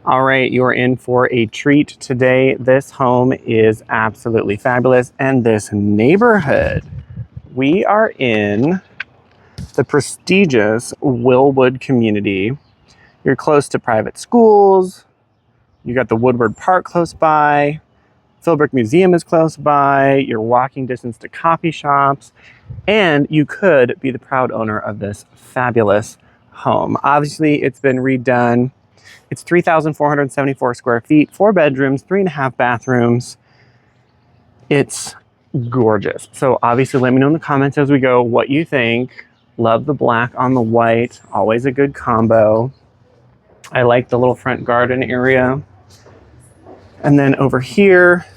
All right, you're in for a treat today. This home is absolutely fabulous, and this neighborhood. We are in the prestigious Wildwood Community. You're close to private schools. You got the Woodward Park close by. Philbrook Museum is close by. You're walking distance to coffee shops, and you could be the proud owner of this fabulous home. Obviously, it's been redone. It's 3,474 square feet, 4 bedrooms, 3.5 bathrooms. It's gorgeous. So obviously let me know in the comments as we go what you think. Love the black on the white, always a good combo. I like the little front garden area. And then over here,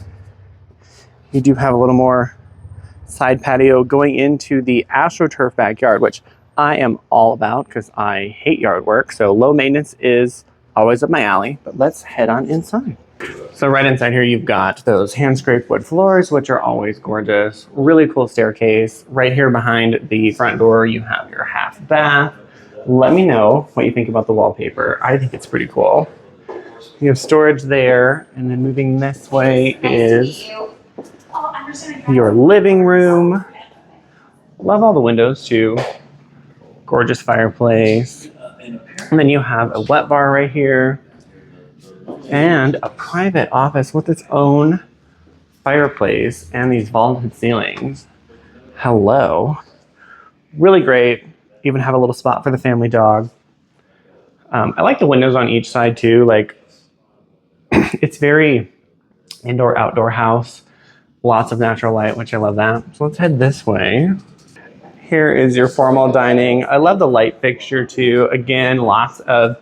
you do have a little more side patio going into the AstroTurf backyard, which I am all about because I hate yard work. So low maintenance is always up my alley, but let's head on inside. So right inside here, you've got those hand-scraped wood floors, which are always gorgeous. Really cool staircase. Right here behind the front door, you have your half bath. Let me know what you think about the wallpaper. I think it's pretty cool. You have storage there, and then moving this way is your living room. Love all the windows too. Gorgeous fireplace. And then you have a wet bar right here and a private office with its own fireplace and these vaulted ceilings. Hello. Really great. Even have a little spot for the family dog. I like the windows on each side too. Like, it's very indoor-outdoor house. Lots of natural light, which I love that. So let's head this way. Here is your formal dining. I love the light fixture too. Again, lots of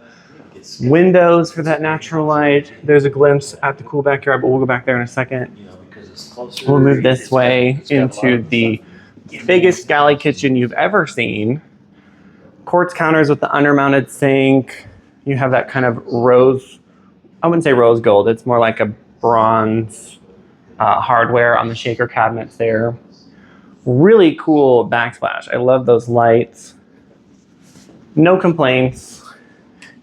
windows for that natural light. There's a glimpse at the cool backyard, but we'll go back there in a second. We'll move this way into the biggest galley kitchen you've ever seen. Quartz counters with the undermounted sink. You have that kind of rose, I wouldn't say rose gold, it's more like a bronze hardware on the shaker cabinets there. Really cool backsplash. I love those lights. No complaints.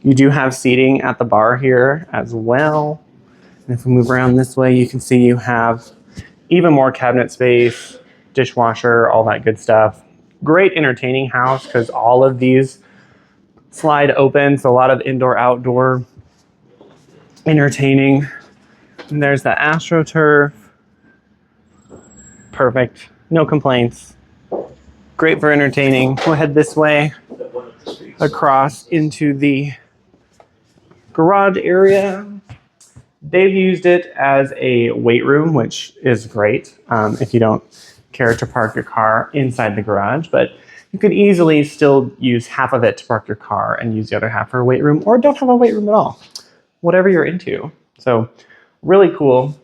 You do have seating at the bar here as well. And if we move around this way, you can see you have even more cabinet space, dishwasher, all that good stuff. Great entertaining house because all of these slide open. So a lot of indoor, outdoor entertaining. And there's the AstroTurf. Perfect. No complaints. Great for entertaining. We'll head this way across into the garage area. They've used it as a weight room, which is great if you don't care to park your car inside the garage, but you could easily still use half of it to park your car and use the other half for a weight room, or don't have a weight room at all. Whatever you're into. So really cool.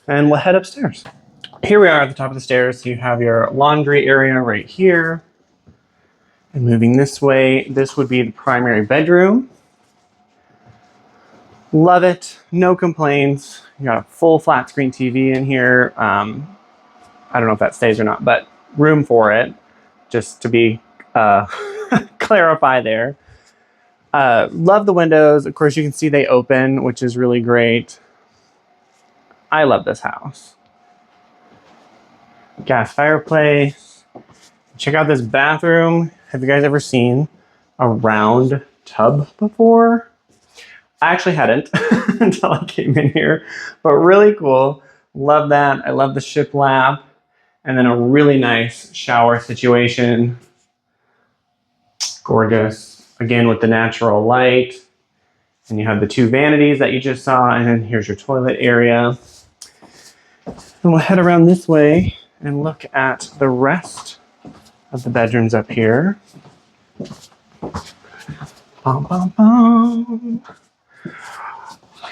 And we'll head upstairs. Here we are at the top of the stairs. You have your laundry area right here. And moving this way, this would be the primary bedroom. Love it. No complaints. You got a full flat screen TV in here. I don't know if that stays or not, but room for it, just to be clarify there. Love the windows. Of course, you can see they open, which is really great. I love this house. Gas fireplace. Check out this bathroom. Have you guys ever seen a round tub before? I actually hadn't until I came in here, but really cool. Love that. I love the shiplap. And then a really nice shower situation. Gorgeous. Again, with the natural light. And you have the 2 vanities that you just saw. And then here's your toilet area. And we'll head around this way and look at the rest of the bedrooms up here. Bum, bum, bum. Look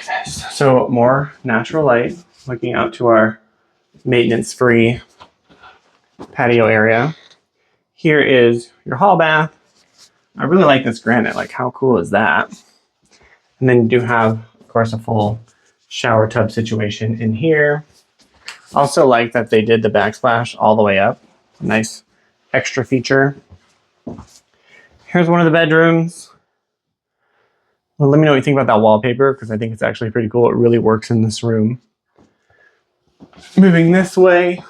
at this. So more natural light, looking out to our maintenance-free patio area. Here is your hall bath. I really like this granite. Like, how cool is that? And then you do have, of course, a full shower tub situation in here. Also like that they did the backsplash all the way up. Nice extra feature. Here's one of the bedrooms. Well, let me know what you think about that wallpaper, because I think it's actually pretty cool. It really works in this room. Moving this way,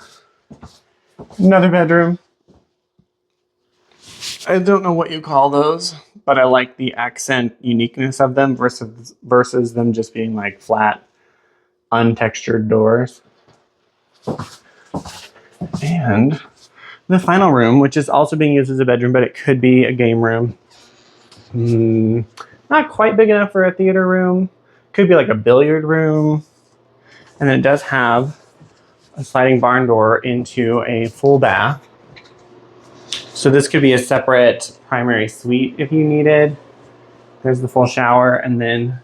another bedroom. I don't know what you call those, but I like the accent uniqueness of them versus them just being like flat, untextured doors. And the final room, which is also being used as a bedroom, but it could be a game room. Not quite big enough for a theater room. Could be like a billiard room. And then it does have a sliding barn door into a full bath. So this could be a separate primary suite if you needed. There's the full shower, and then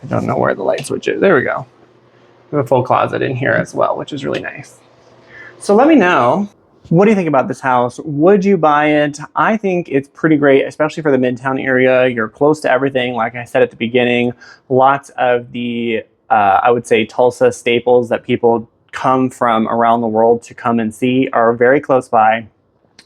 I don't know where the light switch is. There we go. We have a full closet in here as well, which is really nice. So let me know, what do you think about this house? Would you buy it? I think it's pretty great, especially for the Midtown area. You're close to everything. Like I said at the beginning, lots of the, I would say, Tulsa staples that people come from around the world to come and see are very close by.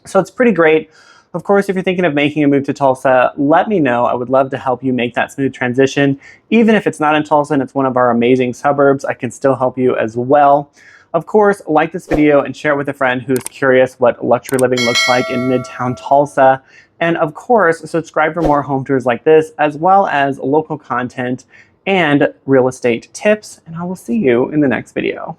So it's pretty great. Of course, if you're thinking of making a move to Tulsa, let me know. I would love to help you make that smooth transition. Even if it's not in Tulsa and it's one of our amazing suburbs, I can still help you as well. Of course, like this video and share it with a friend who's curious what luxury living looks like in Midtown Tulsa. And of course, subscribe for more home tours like this, as well as local content and real estate tips. And I will see you in the next video.